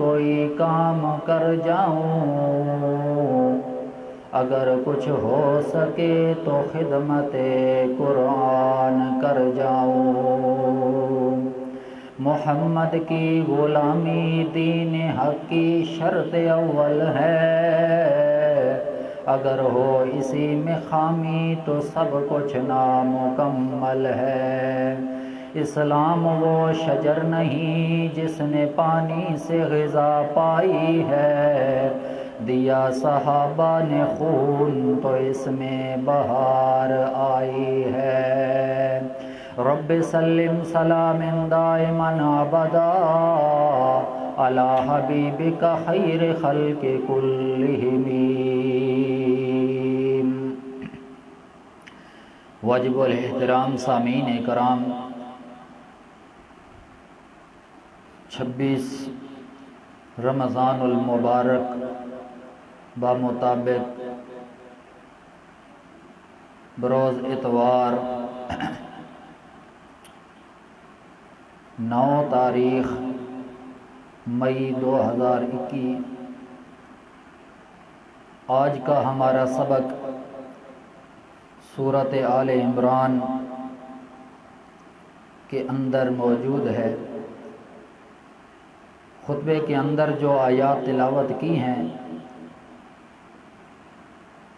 کوئی کام کر جاؤں، اگر کچھ ہو سکے تو خدمت قرآن کر جاؤں۔ محمد کی غلامی دین حق کی شرط اول ہے، اگر ہو اسی میں خامی تو سب کچھ نامکمل ہے۔ اسلام وہ شجر نہیں جس نے پانی سے غذا پائی ہے، دیا صحابہ نے خون تو اس میں بہار آئی ہے۔ رب سلم سلام دائما ابدا علی حبیبک خیر خلق کلہم۔ واجب الاحترام سامعین کرام، 26 رمضان المبارک بمطابق بروز اتوار 9 تاریخ مئی 2021، آج کا ہمارا سبق سورۃ آل عمران کے اندر موجود ہے۔ خطبے کے اندر جو آیات تلاوت کی ہیں،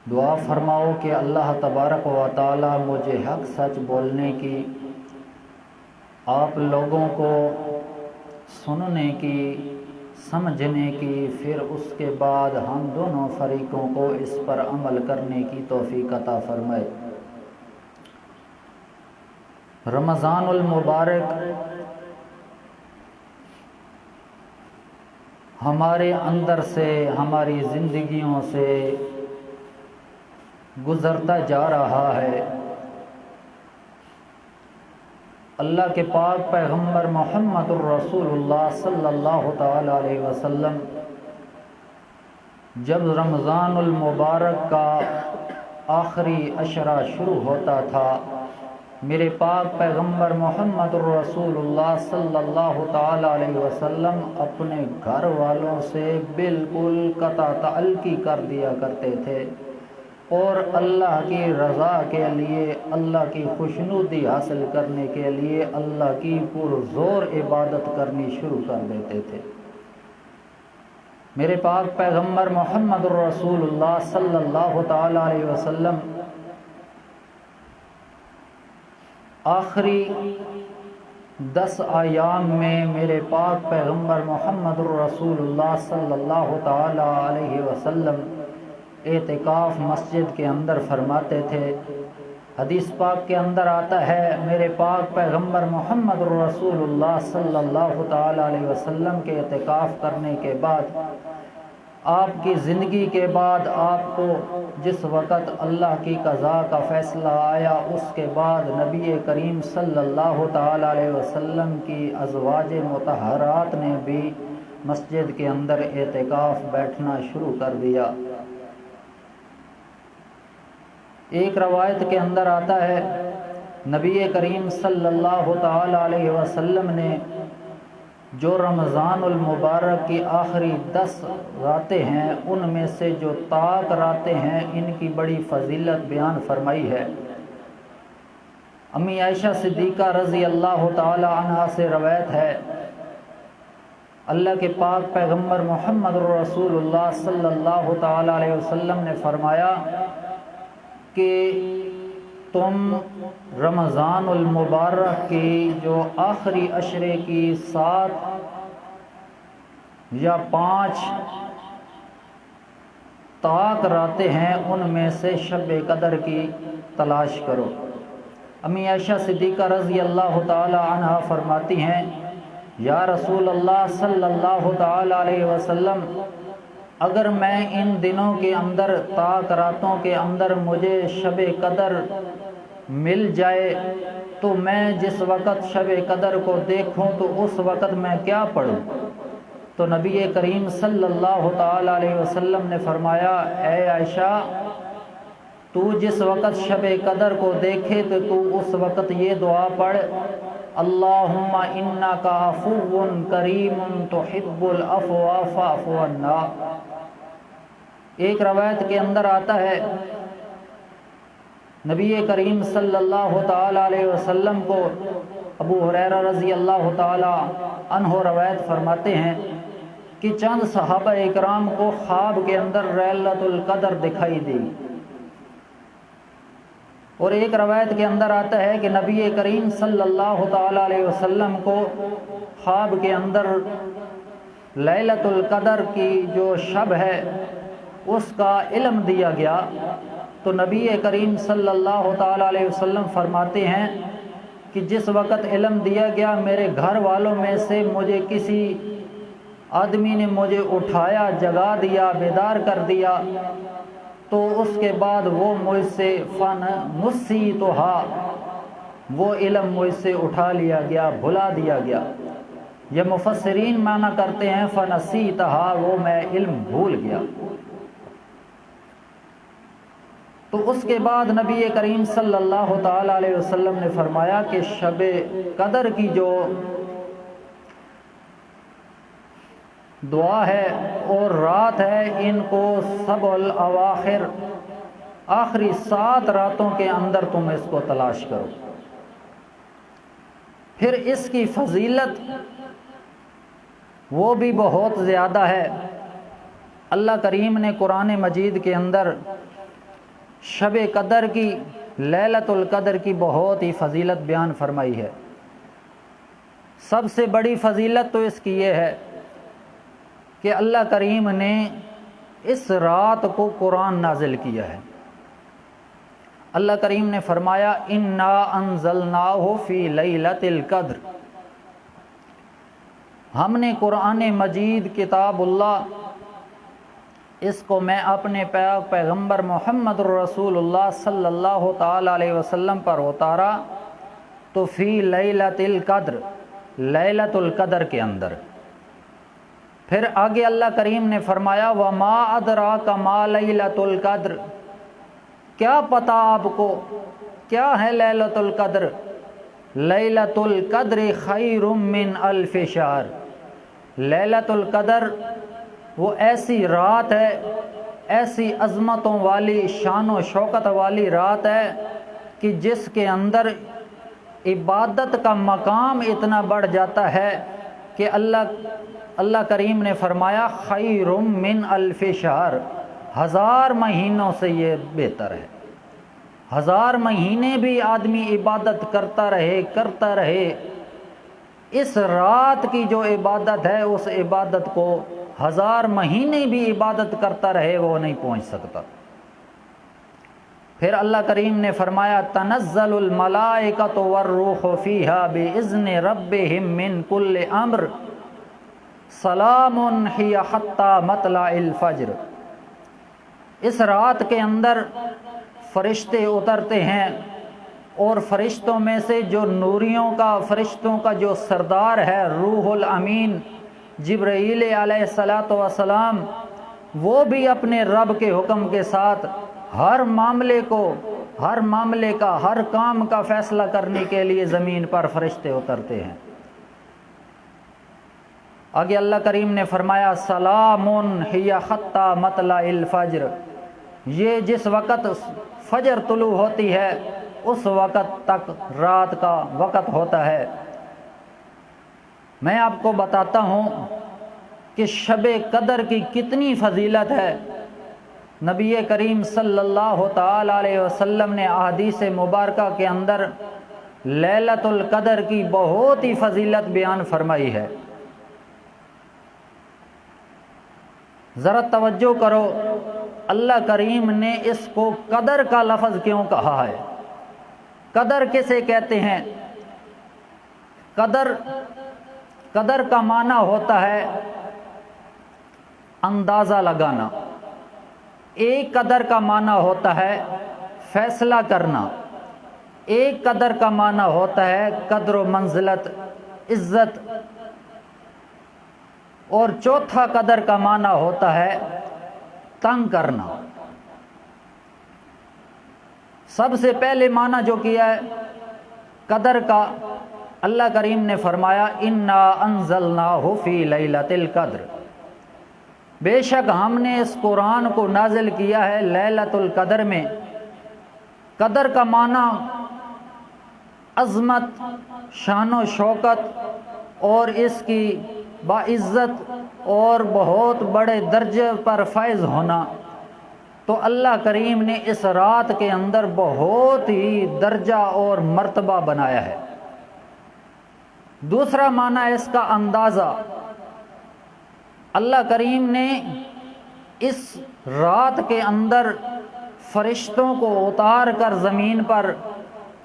دعا فرماؤ کہ اللہ تبارک و تعالی مجھے حق سچ بولنے کی، آپ لوگوں کو سننے کی، سمجھنے کی، پھر اس کے بعد ہم دونوں فریقوں کو اس پر عمل کرنے کی توفیق عطا فرمائے۔ رمضان المبارک ہمارے اندر سے، ہماری زندگیوں سے گزرتا جا رہا ہے۔ اللہ کے پاک پیغمبر محمد الرسول اللہ صلی اللہ تعالی علیہ وسلم جب رمضان المبارک کا آخری عشرہ شروع ہوتا تھا، میرے پاک پیغمبر محمد الرسول اللہ صلی اللہ تعالی علیہ وسلم اپنے گھر والوں سے بالکل قطع تعلقی کر دیا کرتے تھے، اور اللہ کی رضا کے لیے، اللہ کی خوشنودی حاصل کرنے کے لیے اللہ کی پرزور عبادت کرنی شروع کر دیتے تھے۔ میرے پاک پیغمبر محمد الرسول اللہ صلی اللہ تعالی علیہ وسلم آخری 10 ایام میں میرے پاک پیغمبر محمد الرسول اللہ صلی اللہ تعالی علیہ وسلم اعتکاف مسجد کے اندر فرماتے تھے۔ حدیث پاک کے اندر آتا ہے، میرے پاک پیغمبر محمد الرسول اللہ صلی اللہ تعالی علیہ وسلم کے اعتکاف کرنے کے بعد، آپ کی زندگی کے بعد، آپ کو جس وقت اللہ کی قضاء کا فیصلہ آیا، اس کے بعد نبی کریم صلی اللہ تعالی علیہ وسلم کی ازواج مطہرات نے بھی مسجد کے اندر اعتکاف بیٹھنا شروع کر دیا۔ ایک روایت کے اندر آتا ہے، نبی کریم صلی اللہ تعالی علیہ وسلم نے جو رمضان المبارک کی آخری 10 راتیں ہیں، ان میں سے جو طاق راتیں ہیں، ان کی بڑی فضیلت بیان فرمائی ہے۔ امی عائشہ صدیقہ رضی اللہ تعالی عنہا سے روایت ہے، اللہ کے پاک پیغمبر محمد رسول اللہ صلی اللہ تعالی علیہ وسلم نے فرمایا کہ تم رمضان المبارک کی جو آخری عشرے کی 7 یا 5 طاق راتیں ہیں، ان میں سے شب قدر کی تلاش کرو۔ امی عائشہ صدیقہ رضی اللہ تعالی عنہا فرماتی ہیں، یا رسول اللہ صلی اللہ تعالی علیہ وسلم، اگر میں ان دنوں کے اندر، طاق راتوں کے اندر مجھے شب قدر مل جائے تو میں جس وقت شب قدر کو دیکھوں تو اس وقت میں کیا پڑھوں؟ تو نبی کریم صلی اللہ تعالی علیہ وسلم نے فرمایا، اے عائشہ، تو جس وقت شب قدر کو دیکھے تو اس وقت یہ دعا پڑھ اللہم انک عفو کریم تحب العفو فاعف عنا۔ ایک روایت کے اندر آتا ہے نبی کریم صلی اللہ تعالی علیہ وسلم کو ابو ہریرہ رضی اللہ تعالی عنہ روایت فرماتے ہیں کہ چند صحابہ اکرام کو خواب کے اندر لیلۃ القدر دکھائی دی، اور ایک روایت کے اندر آتا ہے کہ نبی کریم صلی اللہ تعالی علیہ وسلم کو خواب کے اندر لیلۃ القدر کی جو شب ہے اس کا علم دیا گیا، تو نبی کریم صلی اللہ تعالی علیہ وسلم فرماتے ہیں کہ جس وقت علم دیا گیا میرے گھر والوں میں سے مجھے کسی آدمی نے مجھے اٹھایا، جگا دیا، بیدار کر دیا، تو اس کے بعد وہ مجھ سے فنسیتھا، وہ علم مجھ سے اٹھا لیا گیا، بھلا دیا گیا۔ یہ مفسرین معنی کرتے ہیں فنسیتھا، وہ میں علم بھول گیا۔ تو اس کے بعد نبی کریم صلی اللہ تعالی علیہ وسلم نے فرمایا کہ شب قدر کی جو دعا ہے اور رات ہے، ان کو سبع الاواخر، آخری 7 راتوں کے اندر تم اس کو تلاش کرو۔ پھر اس کی فضیلت وہ بھی بہت زیادہ ہے۔ اللہ کریم نے قرآن مجید کے اندر شب قدر کی، لیلۃ القدر کی بہت ہی فضیلت بیان فرمائی ہے۔ سب سے بڑی فضیلت تو اس کی یہ ہے کہ اللہ کریم نے اس رات کو قرآن نازل کیا ہے۔ اللہ کریم نے فرمایا انا انزلناہ فی لیلۃ القدر، ہم نے قرآن مجید کتاب اللہ اس کو میں اپنے پیغمبر محمد رسول اللہ صلی اللہ تعالی علیہ وسلم پر اتارا تو فی لیلۃ القدر، لیلۃ القدر کے اندر۔ پھر آگے اللہ کریم نے فرمایا وما ادراک ما لیلۃ القدر، کیا پتہ آپ کو کیا ہے لیلۃ القدر؟ لیلۃ القدر خیر من الف شہر، لیلۃ القدر وہ ایسی رات ہے، ایسی عظمتوں والی، شان و شوکت والی رات ہے کہ جس کے اندر عبادت کا مقام اتنا بڑھ جاتا ہے کہ اللہ کریم نے فرمایا خیر من الف شہر، 1000 مہینوں سے یہ بہتر ہے۔ 1000 مہینے بھی آدمی عبادت کرتا رہے، اس رات کی جو عبادت ہے اس عبادت کو 1000 مہینے بھی عبادت کرتا رہے وہ نہیں پہنچ سکتا۔ پھر اللہ کریم نے فرمایا تنزل الملائکۃ والروح فیہا باذن ربہم من کل امر سلام ہی حتی مطلع الفجر، اس رات کے اندر فرشتے اترتے ہیں، اور فرشتوں میں سے جو نوریوں کا، فرشتوں کا جو سردار ہے روح الامین جبرائیل علیہ الصلاۃ والسلام، وہ بھی اپنے رب کے حکم کے ساتھ ہر معاملے کا، ہر کام کا فیصلہ کرنے کے لیے زمین پر فرشتے اترتے ہیں۔ آگے اللہ کریم نے فرمایا سلام ہی حتی مطلع الفجر، یہ جس وقت فجر طلوع ہوتی ہے اس وقت تک رات کا وقت ہوتا ہے۔ میں آپ کو بتاتا ہوں کہ شب قدر کی کتنی فضیلت ہے۔ نبی کریم صلی اللہ تعالی علیہ وسلم نے احادیث مبارکہ کے اندر لیلۃ القدر کی بہت ہی فضیلت بیان فرمائی ہے۔ ذرا توجہ کرو، اللہ کریم نے اس کو قدر کا لفظ کیوں کہا ہے؟ قدر کسے کہتے ہیں؟ قدر کا معنی ہوتا ہے اندازہ لگانا، ایک قدر کا معنی ہوتا ہے فیصلہ کرنا، ایک قدر کا معنی ہوتا ہے قدر و منزلت، عزت، اور چوتھا قدر کا معنی ہوتا ہے تنگ کرنا۔ سب سے پہلے معنی جو کیا ہے قدر کا، اللہ کریم نے فرمایا انا انزلناہ فی لیلۃ القدر، بے شک ہم نے اس قرآن کو نازل کیا ہے لیلۃ القدر میں۔ قدر کا معنی عظمت، شان و شوکت اور اس کی باعزت اور بہت بڑے درجے پر فائز ہونا۔ تو اللہ کریم نے اس رات کے اندر بہت ہی درجہ اور مرتبہ بنایا ہے۔ دوسرا معنی اس کا اندازہ، اللہ کریم نے اس رات کے اندر فرشتوں کو اتار کر زمین پر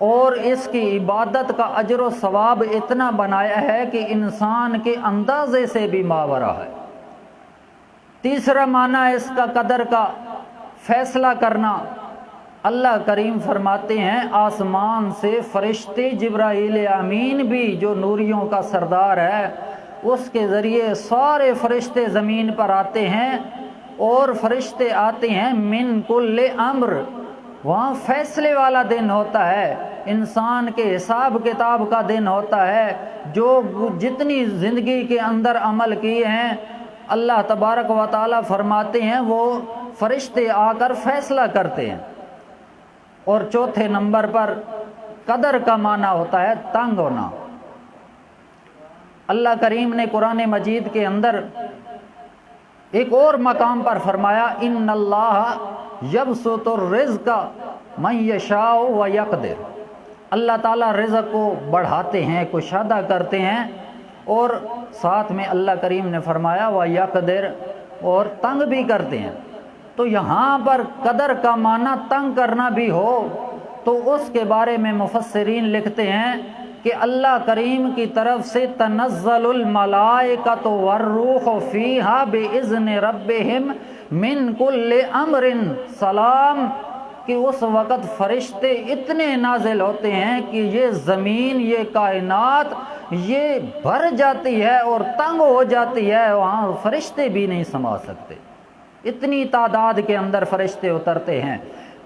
اور اس کی عبادت کا اجر و ثواب اتنا بنایا ہے کہ انسان کے اندازے سے بھی ماورا ہے۔ تیسرا معنی اس کا قدر کا فیصلہ کرنا، اللہ کریم فرماتے ہیں آسمان سے فرشتے جبرائیل امین بھی جو نوریوں کا سردار ہے اس کے ذریعے سارے فرشتے زمین پر آتے ہیں، اور فرشتے آتے ہیں من کل امر، وہاں فیصلے والا دن ہوتا ہے، انسان کے حساب کتاب کا دن ہوتا ہے، جو جتنی زندگی کے اندر عمل کیے ہیں اللہ تبارک و تعالی فرماتے ہیں وہ فرشتے آ کر فیصلہ کرتے ہیں۔ اور چوتھے نمبر پر قدر کا معنی ہوتا ہے تنگ ہونا۔ اللہ کریم نے قرآن مجید کے اندر ایک اور مقام پر فرمایا ان اللہ یبسط الرزق من یشاء ویقدر، اللہ تعالیٰ رزق کو بڑھاتے ہیں، کشادہ کرتے ہیں، اور ساتھ میں اللہ کریم نے فرمایا ویقدر، اور تنگ بھی کرتے ہیں۔ تو یہاں پر قدر کا معنی تنگ کرنا بھی ہو تو اس کے بارے میں مفسرین لکھتے ہیں کہ اللہ کریم کی طرف سے تنزل الملائکۃ والروح فیہا باذن ربہم من کل امر سلام، کہ اس وقت فرشتے اتنے نازل ہوتے ہیں کہ یہ زمین، یہ کائنات یہ بھر جاتی ہے اور تنگ ہو جاتی ہے، وہاں فرشتے بھی نہیں سما سکتے، اتنی تعداد کے اندر فرشتے اترتے ہیں۔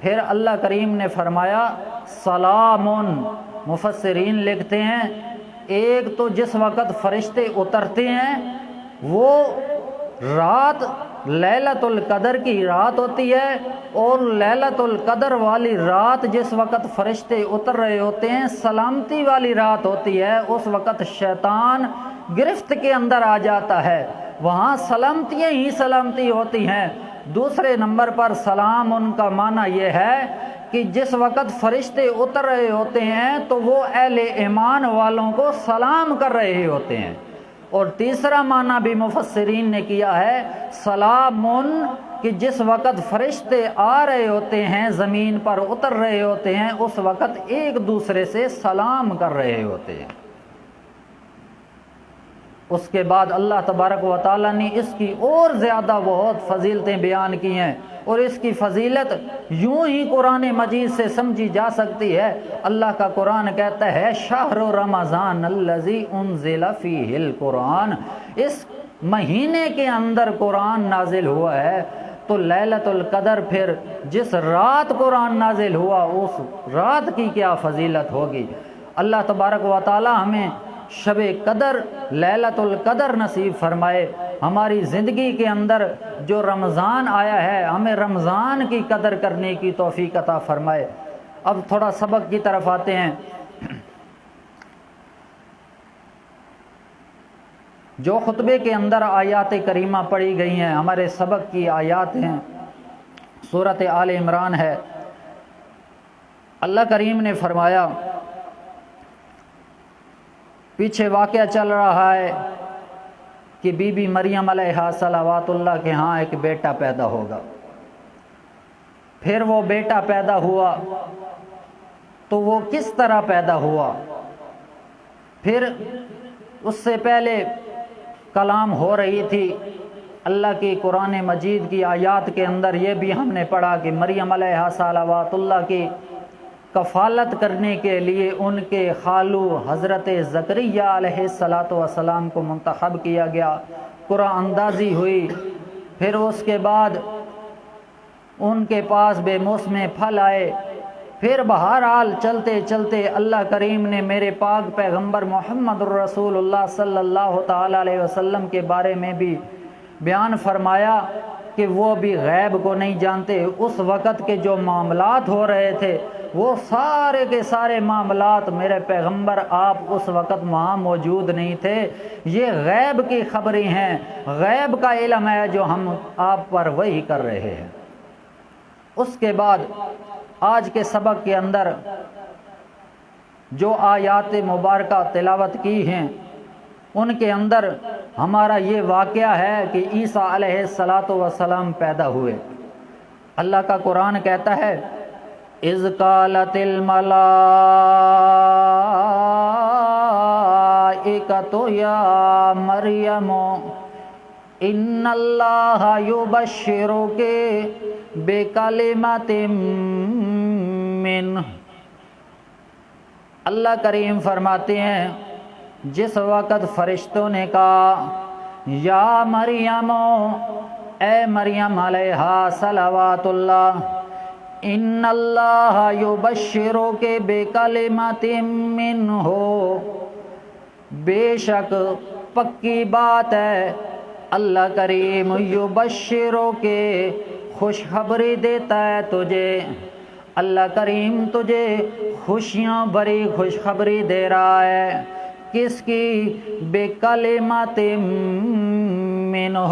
پھر اللہ کریم نے فرمایا سلام، مفسرین لکھتے ہیں ایک تو جس وقت فرشتے اترتے ہیں وہ رات لیلۃ القدر کی رات ہوتی ہے، اور لیلۃ القدر والی رات جس وقت فرشتے اتر رہے ہوتے ہیں سلامتی والی رات ہوتی ہے، اس وقت شیطان گرفت کے اندر آ جاتا ہے، وہاں سلامتیاں ہی سلامتی ہوتی ہیں۔ دوسرے نمبر پر سلام ان کا معنی یہ ہے کہ جس وقت فرشتے اتر رہے ہوتے ہیں تو وہ اہل ایمان والوں کو سلام کر رہے ہوتے ہیں۔ اور تیسرا معنی بھی مفسرین نے کیا ہے سلام، کہ جس وقت فرشتے آ رہے ہوتے ہیں زمین پر اتر رہے ہوتے ہیں اس وقت ایک دوسرے سے سلام کر رہے ہوتے ہیں۔ اس کے بعد اللہ تبارک و تعالیٰ نے اس کی اور زیادہ بہت فضیلتیں بیان کی ہیں، اور اس کی فضیلت یوں ہی قرآن مجید سے سمجھی جا سکتی ہے۔ اللہ کا قرآن کہتا ہے شہر رمضان الذی انزل فیہ القرآن، اس مہینے کے اندر قرآن نازل ہوا ہے۔ تو لیلۃ القدر پھر جس رات قرآن نازل ہوا اس رات کی کیا فضیلت ہوگی۔ اللہ تبارک و تعالی ہمیں شب قدر لیلۃ القدر نصیب فرمائے، ہماری زندگی کے اندر جو رمضان آیا ہے ہمیں رمضان کی قدر کرنے کی توفیق عطا فرمائے۔ اب تھوڑا سبق کی طرف آتے ہیں۔ جو خطبے کے اندر آیات کریمہ پڑھی گئی ہیں ہمارے سبق کی آیات ہیں، سورۃ آل عمران ہے۔ اللہ کریم نے فرمایا، پیچھے واقعہ چل رہا ہے کہ بی بی مریم علیہ صلوات اللہ کے ہاں ایک بیٹا پیدا ہوگا۔ پھر وہ بیٹا پیدا ہوا تو وہ کس طرح پیدا ہوا، پھر اس سے پہلے کلام ہو رہی تھی اللہ کی قرآن مجید کی آیات کے اندر یہ بھی ہم نے پڑھا کہ مریم علیہ صلوات اللہ کی کفالت کرنے کے لیے ان کے خالو حضرت زکریہ علیہ السلام کو منتخب کیا گیا، قرآن اندازی ہوئی، پھر اس کے بعد ان کے پاس بے موسم پھل آئے، پھر بہرحال چلتے چلتے اللہ کریم نے میرے پاک پیغمبر محمد الرسول اللہ صلی اللہ تعالی علیہ وسلم کے بارے میں بھی بیان فرمایا کہ وہ بھی غیب کو نہیں جانتے۔ اس وقت کے جو معاملات ہو رہے تھے وہ سارے کے سارے معاملات میرے پیغمبر آپ اس وقت وہاں موجود نہیں تھے، یہ غیب کی خبریں ہیں، غیب کا علم ہے جو ہم آپ پر وحی کر رہے ہیں۔ اس کے بعد آج کے سبق کے اندر جو آیات مبارکہ تلاوت کی ہیں ان کے اندر ہمارا یہ واقعہ ہے کہ عیسیٰ علیہ السلام پیدا ہوئے۔ اللہ کا قرآن کہتا ہے اذ قالت الملائکۃ یا مریم ان اللہ یبشرک بکلمۃ منہ۔ اللہ کریم فرماتے ہیں جس وقت فرشتوں نے کہا یا مریم، اے مریم علیہا صلوات اللہ، ان اللہ یبشرک بکلمۃ منہ، بے شک پکی بات ہے اللہ کریم یبشرک خوشخبری دیتا ہے تجھے، اللہ کریم تجھے خوشیاں بری خوشخبری دے رہا ہے، کس کی؟ بکلمۃ منہ،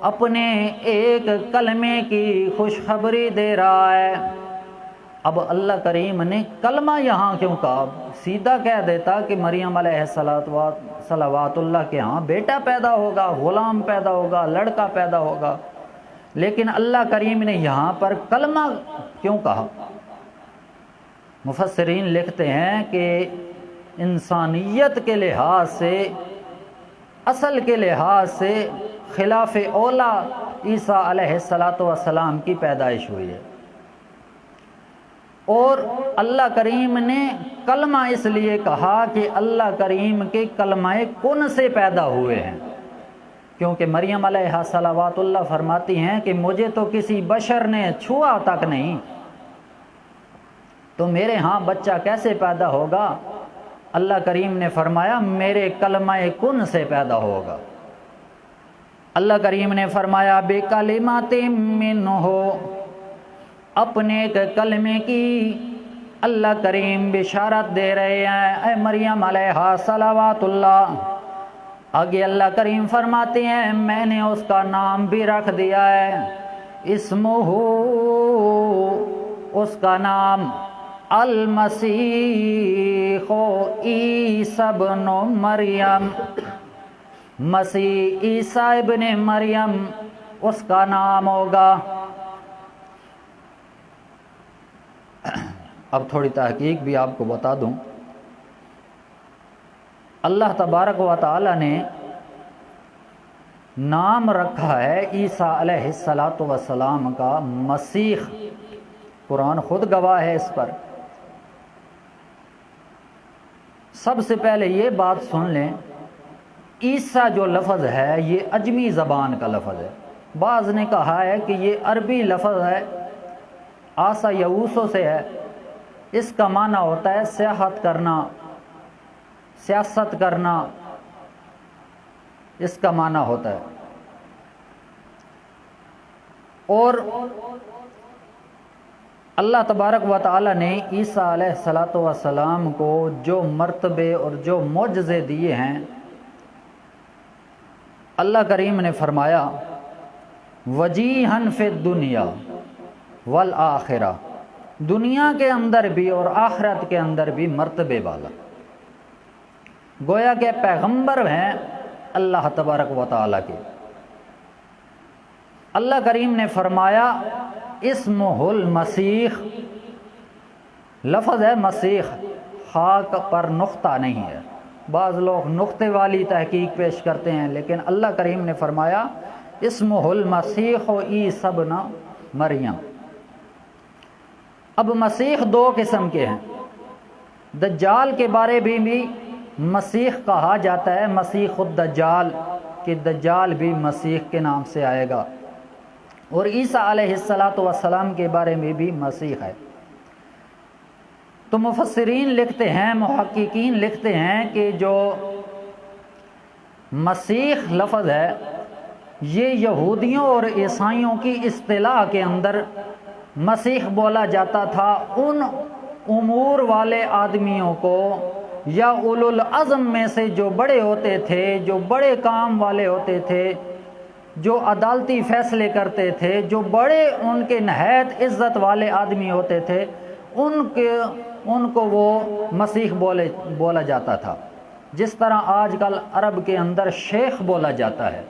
اپنے ایک کلمے کی خوشخبری دے رہا ہے۔ اب اللہ کریم نے کلمہ یہاں کیوں کہا؟ سیدھا کہہ دیتا کہ مریم علیہ صلوات اللہ کے ہاں بیٹا پیدا ہوگا، غلام پیدا ہوگا، لڑکا پیدا ہوگا، لیکن اللہ کریم نے یہاں پر کلمہ کیوں کہا؟ مفسرین لکھتے ہیں کہ انسانیت کے لحاظ سے، اصل کے لحاظ سے خلاف اولا عیسیٰ علیہ السلام کی پیدائش ہوئی ہے، اور اللہ کریم نے کلمہ اس لیے کہا کہ اللہ کریم کے کلمہ کن سے پیدا ہوئے ہیں، کیونکہ مریم علیہ صلوات اللہ فرماتی ہیں کہ مجھے تو کسی بشر نے چھوا تک نہیں، تو میرے ہاں بچہ کیسے پیدا ہوگا؟ اللہ کریم نے فرمایا میرے کلمہ کن سے پیدا ہوگا۔ اللہ کریم نے فرمایا بکلمات منہ، اپنے کلمے کی اللہ کریم بشارت دے رہے ہیں اے مریم علیہ صلوات اللہ۔ آگے اللہ کریم فرماتے ہیں میں نے اس کا نام بھی رکھ دیا ہے، اسمہ، اس کا نام المسیح عیسی ابن مریم، مسیح عیسیٰ ابن مریم اس کا نام ہوگا۔ اب تھوڑی تحقیق بھی آپ کو بتا دوں، اللہ تبارک و تعالی نے نام رکھا ہے عیسیٰ علیہ السلام کا مسیح، قرآن خود گواہ ہے اس پر۔ سب سے پہلے یہ بات سن لیں، عیسیٰ جو لفظ ہے یہ عجمی زبان کا لفظ ہے، بعض نے کہا ہے کہ یہ عربی لفظ ہے، آسا یعوسو سے ہے، اس کا معنی ہوتا ہے سیاحت کرنا، سیاست کرنا، اس کا معنی ہوتا ہے۔ اور اللہ تبارک و تعالی نے عیسیٰ علیہ السلام کو جو مرتبے اور جو معجزے دیے ہیں، اللہ کریم نے فرمایا وجیہن فی الدنیا والآخرہ، دنیا کے اندر بھی اور آخرت کے اندر بھی مرتبے والا، گویا کہ پیغمبر ہیں اللہ تبارک و تعالی کے۔ اللہ کریم نے فرمایا اسمہ المسیح، لفظ ہے مسیح، خاک پر نقطہ نہیں ہے، بعض لوگ نقطے والی تحقیق پیش کرتے ہیں، لیکن اللہ کریم نے فرمایا اسمہ المسیح عیسی ابن مریم۔ اب مسیح دو قسم کے ہیں، دجال کے بارے میں بھی مسیح کہا جاتا ہے، مسیح الدجال، کہ دجال بھی مسیح کے نام سے آئے گا، اور عیسیٰ علیہ السلام کے بارے میں بھی مسیح ہے۔ تو مفسرین لکھتے ہیں، محققین لکھتے ہیں کہ جو مسیح لفظ ہے یہ یہودیوں اور عیسائیوں کی اصطلاح کے اندر مسیح بولا جاتا تھا ان امور والے آدمیوں کو، یا اولو العزم میں سے جو بڑے ہوتے تھے، جو بڑے کام والے ہوتے تھے، جو عدالتی فیصلے کرتے تھے، جو بڑے ان کے نہایت عزت والے آدمی ہوتے تھے، ان کو وہ مسیح بولا جاتا تھا، جس طرح آج کل عرب کے اندر شیخ بولا جاتا ہے۔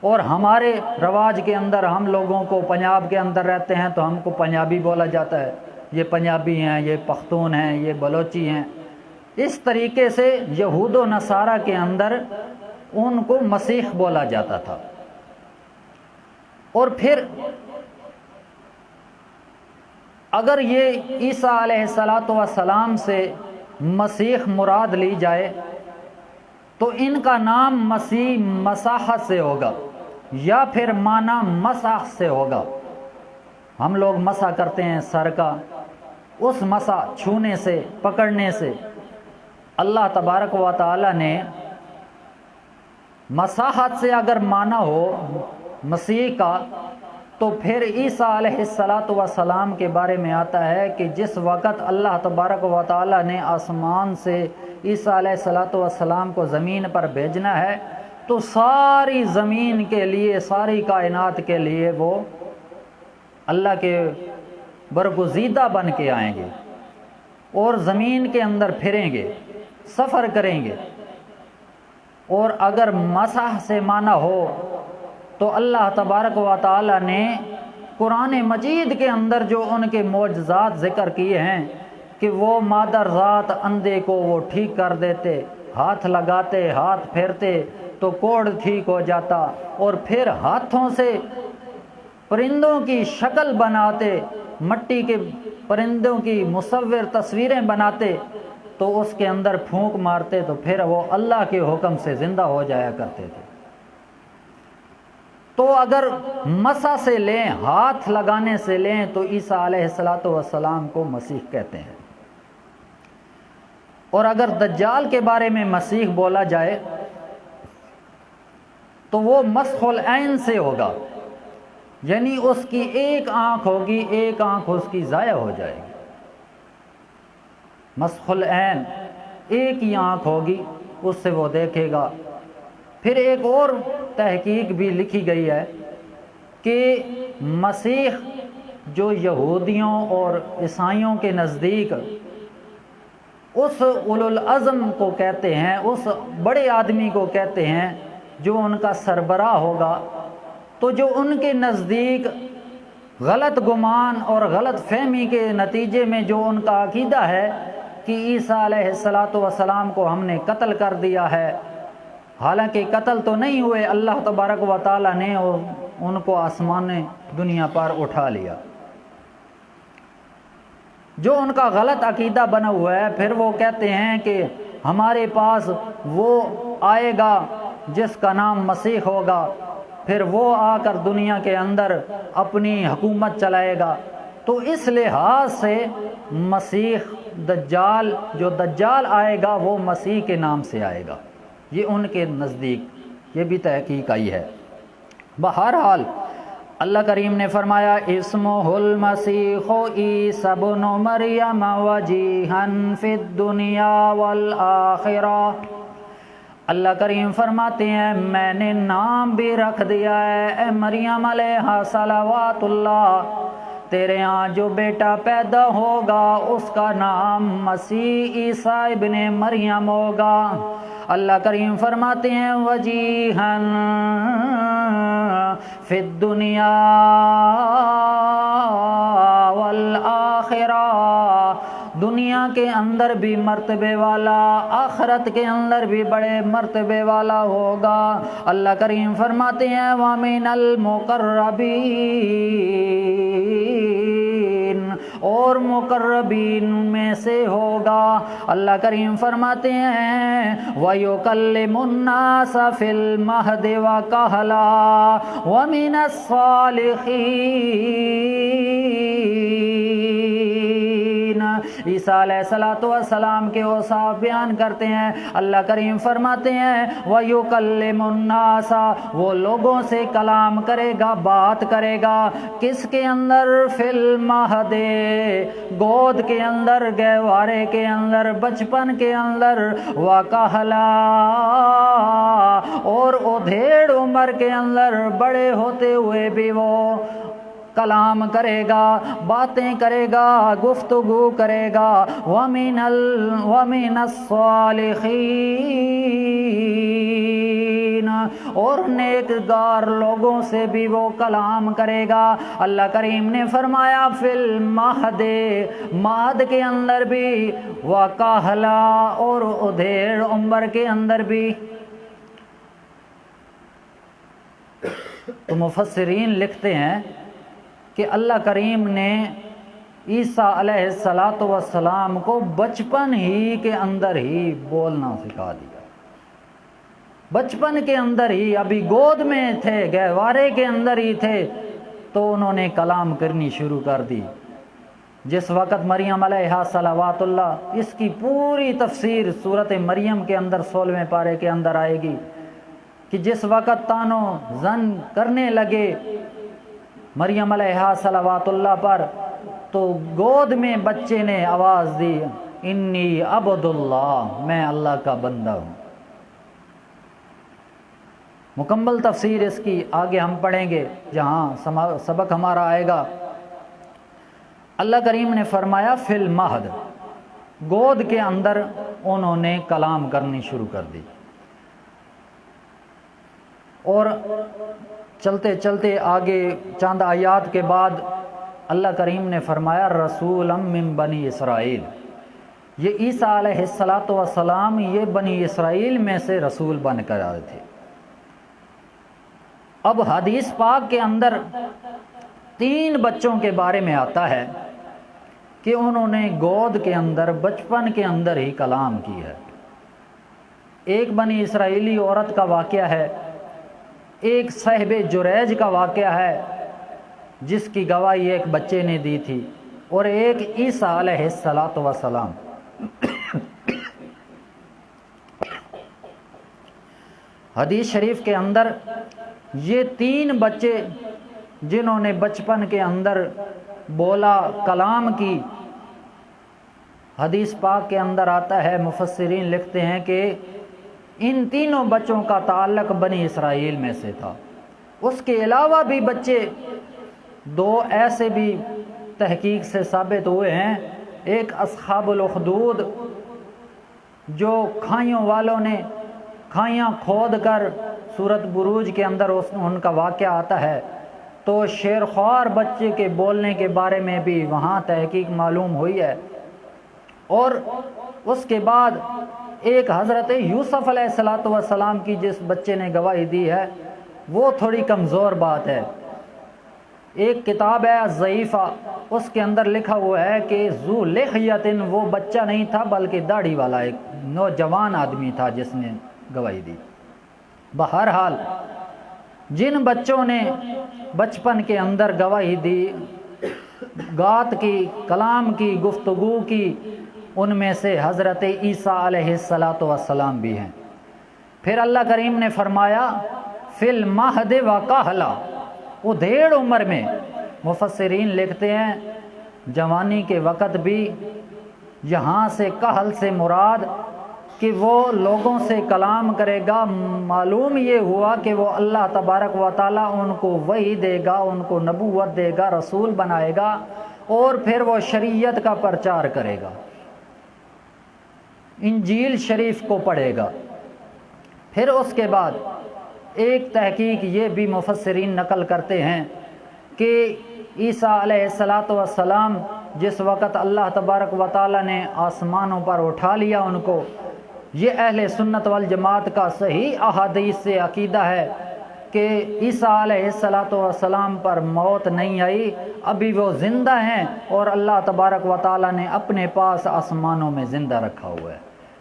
اور ہمارے رواج کے اندر ہم لوگوں کو، پنجاب کے اندر رہتے ہیں تو ہم کو پنجابی بولا جاتا ہے، یہ پنجابی ہیں، یہ پختون ہیں، یہ بلوچی ہیں۔ اس طریقے سے یہود و نصارہ کے اندر ان کو مسیح بولا جاتا تھا۔ اور پھر اگر یہ عیسیٰ علیہ السلام سے مسیح مراد لی جائے تو ان کا نام مسیح مساحت سے ہوگا، یا پھر معنی مسح سے ہوگا۔ ہم لوگ مسح کرتے ہیں سر کا، اس مسح چھونے سے، پکڑنے سے اللہ تبارک و تعالی نے مساحت سے اگر مانا ہو مسیح کا، تو پھر عیسیٰ علیہ السلام کے بارے میں آتا ہے کہ جس وقت اللہ تبارک و تعالی نے آسمان سے عیسیٰ علیہ السلام کو زمین پر بھیجنا ہے تو ساری زمین کے لیے، ساری کائنات کے لیے وہ اللہ کے برگزیدہ بن کے آئیں گے اور زمین کے اندر پھریں گے، سفر کریں گے۔ اور اگر مسح سے مانا ہو تو اللہ تبارک و تعالی نے قرآن مجید کے اندر جو ان کے معجزات ذکر کیے ہیں کہ وہ مادر ذات اندھے کو وہ ٹھیک کر دیتے، ہاتھ لگاتے، ہاتھ پھیرتے تو کوڑ ٹھیک ہو جاتا، اور پھر ہاتھوں سے پرندوں کی شکل بناتے، مٹی کے پرندوں کی مصور تصویریں بناتے تو اس کے اندر پھونک مارتے تو پھر وہ اللہ کے حکم سے زندہ ہو جایا کرتے تھے۔ تو اگر مسح سے لیں، ہاتھ لگانے سے لیں تو عیسیٰ علیہ السلام کو مسیح کہتے ہیں۔ اور اگر دجال کے بارے میں مسیح بولا جائے تو وہ مسخ العین سے ہوگا، یعنی اس کی ایک آنکھ ہوگی، ایک آنکھ اس کی ضائع ہو جائے گی۔ مسخ العین، ایک ہی آنکھ ہوگی، اس سے وہ دیکھے گا۔ پھر ایک اور تحقیق بھی لکھی گئی ہے کہ مسیح جو یہودیوں اور عیسائیوں کے نزدیک اس اولو العزم کو کہتے ہیں، اس بڑے آدمی کو کہتے ہیں جو ان کا سربراہ ہوگا، تو جو ان کے نزدیک غلط گمان اور غلط فہمی کے نتیجے میں جو ان کا عقیدہ ہے کہ عیسیٰ علیہ السلام کو ہم نے قتل کر دیا ہے، حالانکہ قتل تو نہیں ہوئے، اللہ تبارک و تعالی نے ان کو آسمان دنیا پر اٹھا لیا۔ جو ان کا غلط عقیدہ بنا ہوا ہے، پھر وہ کہتے ہیں کہ ہمارے پاس وہ آئے گا جس کا نام مسیح ہوگا، پھر وہ آ کر دنیا کے اندر اپنی حکومت چلائے گا۔ تو اس لحاظ سے مسیح دجال، جو دجال آئے گا وہ مسیح کے نام سے آئے گا، یہ ان کے نزدیک یہ بھی تحقیق آئی ہے۔ بہرحال اللہ کریم نے فرمایا اسمہ المسیح عیسی ابن مریم وجیہا فی الدنیا والآخرہ۔ اللہ کریم فرماتے ہیں میں نے نام بھی رکھ دیا ہے اے مریم علیہ صلوات اللہ، تیرے ہاں جو بیٹا پیدا ہوگا اس کا نام مسیح عیسیٰ ابن مریم ہوگا۔ اللہ کریم فرماتے ہیں وجیہا فی الدنیا والآخرہ، دنیا کے اندر بھی مرتبے والا، آخرت کے اندر بھی بڑے مرتبے والا ہوگا۔ اللہ کریم فرماتے ہیں وَمِنَ الْمُقَرَّبِينَ، اور مقربین میں سے ہوگا۔ اللہ کریم فرماتے ہیں وَيُكَلِّمُ النَّاسَ فِي الْمَهْدِ وَكَهْلًا وَمِنَ الصَّالِحِينَ، عیسیٰ علیہ السلام کے اوصاف بیان کرتے ہیں۔ اللہ کریم فرماتے ہیں وَيُكَلِّمُ النَّاسَ، وہ لوگوں سے کلام کرے گا، بات کرے گا، کس کے اندر؟ فِي الْمَهْدِ، گود کے اندر، گہوارے کے اندر، بچپن کے اندر، وَكَهْلًا، اور ادھیڑ عمر کے اندر، بڑے ہوتے ہوئے بھی وہ کلام کرے گا، باتیں کرے گا، گفتگو کرے گا۔ وَمِنَ الصَّالِحِينَ، اور نیکگار لوگوں سے بھی وہ کلام کرے گا۔ اللہ کریم نے فرمایا فی المہد، مہد کے اندر بھی، وکہلا، اور ادھیڑ عمر کے اندر بھی۔ تو مفسرین لکھتے ہیں کہ اللہ کریم نے عیسیٰ علیہ السلام کو بچپن ہی کے اندر ہی بولنا سکھا دیا۔ بچپن کے اندر ہی، ابھی گود میں تھے، گہوارے کے اندر ہی تھے، تو انہوں نے کلام کرنی شروع کر دی۔ جس وقت مریم علیہ صلوات اللہ، اس کی پوری تفسیر سورۃ مریم کے اندر 16ویں پارے کے اندر آئے گی کہ جس وقت تانو زن کرنے لگے مریم علیہ صلوات اللہ پر، تو گود میں بچے نے آواز دی انی عبد اللہ، میں اللہ کا بندہ ہوں۔ مکمل تفسیر اس کی آگے ہم پڑھیں گے جہاں سبق ہمارا آئے گا۔ اللہ کریم نے فرمایا فی المہد، گود کے اندر انہوں نے کلام کرنی شروع کر دی۔ اور چلتے چلتے آگے چند آیات کے بعد اللہ کریم نے فرمایا رسولا من بنی اسرائیل، یہ عیسیٰ علیہ السلام یہ بنی اسرائیل میں سے رسول بن کر آئے تھے۔ اب حدیث پاک کے اندر 3 بچوں کے بارے میں آتا ہے کہ انہوں نے گود کے اندر، بچپن کے اندر ہی کلام کی ہے۔ ایک بنی اسرائیلی عورت کا واقعہ ہے، ایک صاحب جریج کا واقعہ ہے جس کی گواہی ایک بچے نے دی تھی، اور ایک عیسیٰ علیہ السلام۔ حدیث شریف کے اندر یہ 3 بچے جنہوں نے بچپن کے اندر بولا، کلام کی، حدیث پاک کے اندر آتا ہے، مفسرین لکھتے ہیں کہ ان تینوں بچوں کا تعلق بنی اسرائیل میں سے تھا۔ اس کے علاوہ بھی بچے 2 ایسے بھی تحقیق سے ثابت ہوئے ہیں۔ ایک اصحاب الاخدود، جو کھائیوں والوں نے کھائیاں کھود کر، سورۃ بروج کے اندر ان کا واقعہ آتا ہے، تو شیرخوار بچے کے بولنے کے بارے میں بھی وہاں تحقیق معلوم ہوئی ہے۔ اور اس کے بعد ایک حضرت یوسف علیہ السلام کی جس بچے نے گواہی دی ہے، وہ تھوڑی کمزور بات ہے۔ ایک کتاب ہے ضعیفہ، اس کے اندر لکھا ہوا ہے کہ ذو لحیۃ، وہ بچہ نہیں تھا بلکہ داڑھی والا ایک نوجوان آدمی تھا جس نے گواہی دی۔ بہرحال جن بچوں نے بچپن کے اندر گواہی دی، بات کی، کلام کی، گفتگو کی، ان میں سے حضرت عیسیٰ علیہ السلام بھی ہیں۔ پھر اللہ کریم نے فرمایا فی المہد وکہلا، ادھیڑ عمر میں، مفسرین لکھتے ہیں جوانی کے وقت بھی، یہاں سے کہل سے مراد کہ وہ لوگوں سے کلام کرے گا۔ معلوم یہ ہوا کہ وہ اللہ تبارک و تعالیٰ ان کو وحی دے گا، ان کو نبوت دے گا، رسول بنائے گا، اور پھر وہ شریعت کا پرچار کرے گا، انجیل شریف کو پڑھے گا۔ پھر اس کے بعد ایک تحقیق یہ بھی مفسرین نقل کرتے ہیں کہ عیسیٰ علیہ السلام جس وقت اللہ تبارک و تعالیٰ نے آسمانوں پر اٹھا لیا ان کو، یہ اہل سنت والجماعت کا صحیح احادیث سے عقیدہ ہے کہ عیسیٰ علیہ السلام پر موت نہیں آئی، ابھی وہ زندہ ہیں، اور اللہ تبارک و تعالیٰ نے اپنے پاس آسمانوں میں زندہ رکھا ہوا ہے۔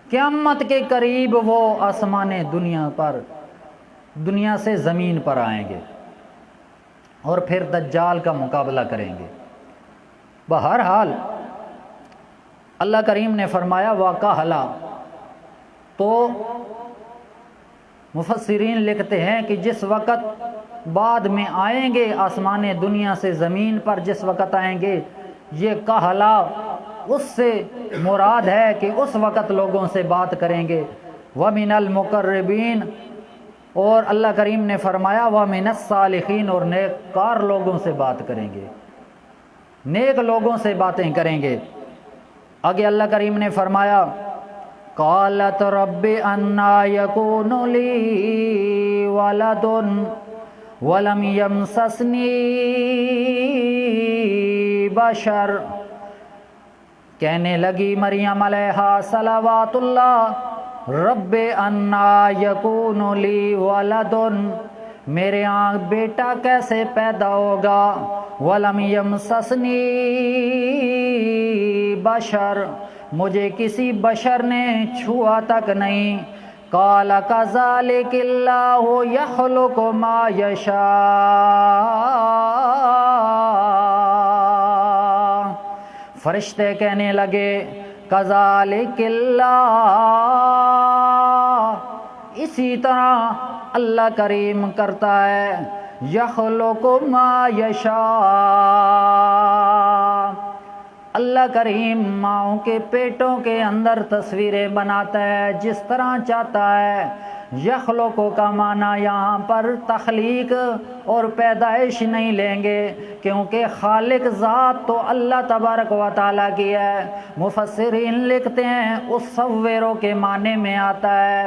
قیامت کے قریب وہ آسمان دنیا سے زمین پر آئیں گے اور پھر دجال کا مقابلہ کریں گے۔ بہرحال اللہ کریم نے فرمایا وَقَحْلَا، تو مفسرین لکھتے ہیں کہ جس وقت بعد میں آئیں گے آسمان دنیا سے زمین پر، جس وقت آئیں گے، یہ کہلا اس سے مراد ہے کہ اس وقت لوگوں سے بات کریں گے۔ وَمِنَ الْمُقَرِّبِينَ، اور اللہ کریم نے فرمایا وَمِنَ الصَّالِحِينَ، اور نیک کار لوگوں سے بات کریں گے، نیک لوگوں سے باتیں کریں گے۔ آگے اللہ کریم نے فرمایا قالت رب انا یکون لی ولد ولم یمسسنی بشر، کہنے لگی مریم علیہا صلوات اللہ رب انا یکون لی ولد، میرے یہاں بیٹا کیسے پیدا ہوگا، ولم یمسسنی بشر، مجھے کسی بشر نے چھوا تک نہیں۔ قال کذالک اللہ یخلق ما یشاء، فرشتے کہنے لگے کذالک اللہ، اسی طرح اللہ کریم کرتا ہے، یخلق ما یشاء، اللہ کریم ماؤں کے پیٹوں کے اندر تصویریں بناتا ہے جس طرح چاہتا ہے۔ یخلق کا معنی یہاں پر تخلیق اور پیدائش نہیں لیں گے، کیونکہ خالق ذات تو اللہ تبارک و تعالیٰ کی ہے۔ مفسرین لکھتے ہیں اس صوروں کے معنی میں آتا ہے،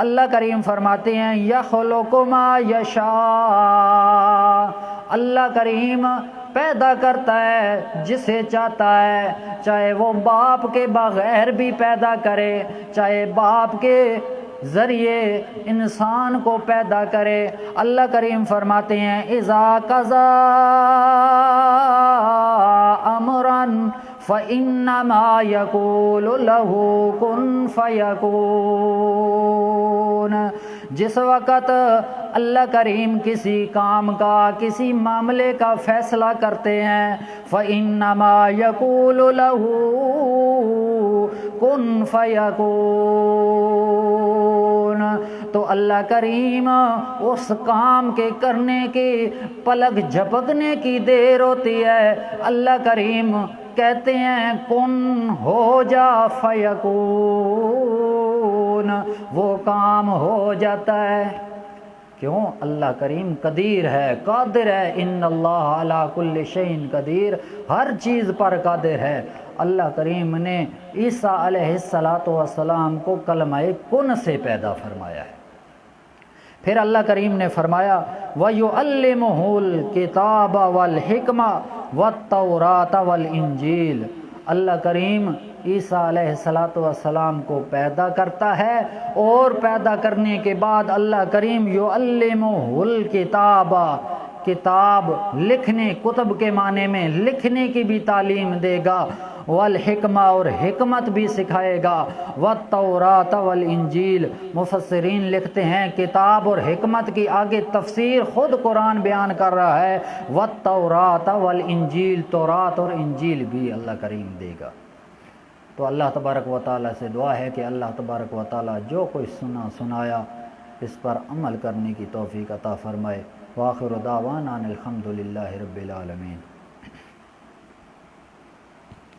اللہ کریم فرماتے ہیں یخلق ما یشاء، اللہ کریم پیدا کرتا ہے جسے چاہتا ہے، چاہے وہ باپ کے بغیر بھی پیدا کرے، چاہے باپ کے ذریعے انسان کو پیدا کرے۔ اللہ کریم فرماتے ہیں اذا قضا امرا فانما یقول له کن فیکون، جس وقت اللہ کریم کسی کام کا، کسی معاملے کا فیصلہ کرتے ہیں، فَإِنَّمَا يَقُولُ لَهُ كُن فَيَكُونُ، تو اللہ کریم اس کام کے کرنے کی پلک جھپکنے کی دیر ہوتی ہے، اللہ کریم کہتے ہیں کن ہو جا، فیکون، وہ کام ہو جاتا ہے۔ کیوں؟ اللہ کریم قدیر ہے، قادر ہے، ان اللہ علی کل شیء قدیر، ہر چیز پر قادر ہے۔ اللہ کریم نے عیسیٰ علیہ السلام کو کلمہ کن سے پیدا فرمایا ہے۔ پھر اللہ کریم نے فرمایا وَيُعَلِّمُهُ الْكِتَابَ وَالْحِكْمَةَ وَالتَّوْرَاةَ وَالْإِنْجِيلَ، اللہ کریم عیسیٰ علیہ السلام کو پیدا کرتا ہے، اور پیدا کرنے کے بعد اللہ کریم یعلمہ الکتاب، کتاب لکھنے، کتب کے معنی میں لکھنے کی بھی تعلیم دے گا، والحکمہ، اور حکمت بھی سکھائے گا، والتوراۃ والانجیل، مفسرین لکھتے ہیں کتاب اور حکمت کی آگے تفسیر خود قرآن بیان کر رہا ہے، والتوراۃ والانجیل، تورات اور انجیل بھی اللہ کریم دے گا۔ تو اللہ تبارک و تعالیٰ سے دعا ہے کہ اللہ تبارک و تعالیٰ جو کچھ سنایا اس پر عمل کرنے کی توفیق عطا فرمائے۔ وآخر دعوانا الحمد للہ رب العالمین۔